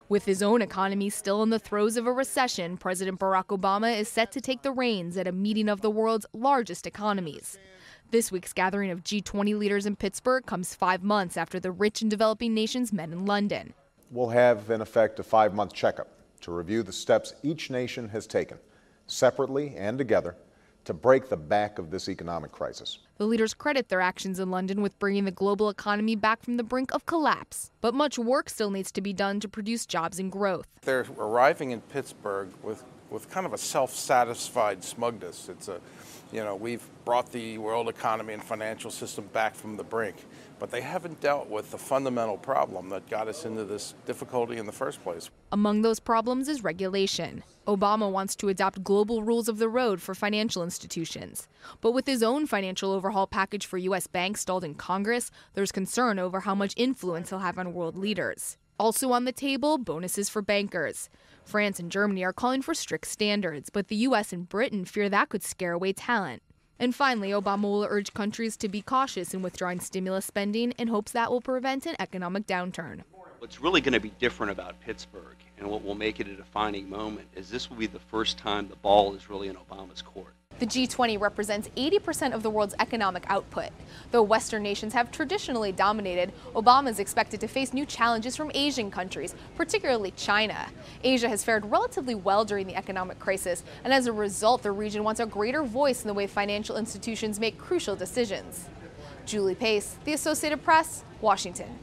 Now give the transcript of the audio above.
With his own economy still in the throes of a recession, President Barack Obama is set to take the reins at a meeting of the world's largest economies. This week's gathering of G20 leaders in Pittsburgh comes 5 months after the rich and developing nations met in London. We'll have, in effect, a 5-month checkup to review the steps each nation has taken, separately and together, to break the back of this economic crisis. The leaders credit their actions in London with bringing the global economy back from the brink of collapse. But much work still needs to be done to produce jobs and growth. They're arriving in Pittsburgh with kind of a self-satisfied smugness. We've brought the world economy and financial system back from the brink, but they haven't dealt with the fundamental problem that got us into this difficulty in the first place. Among those problems is regulation. Obama wants to adopt global rules of the road for financial institutions. But with his own financial overhaul package for U.S. banks stalled in Congress, there's concern over how much influence he'll have on world leaders. Also on the table, bonuses for bankers. France and Germany are calling for strict standards, but the U.S. and Britain fear that could scare away talent. And finally, Obama will urge countries to be cautious in withdrawing stimulus spending in hopes that will prevent an economic downturn. What's really going to be different about Pittsburgh and what will make it a defining moment is this will be the first time the ball is really in Obama's court. The G20 represents 80% of the world's economic output. Though Western nations have traditionally dominated, Obama is expected to face new challenges from Asian countries, particularly China. Asia has fared relatively well during the economic crisis, and as a result, the region wants a greater voice in the way financial institutions make crucial decisions. Julie Pace, The Associated Press, Washington.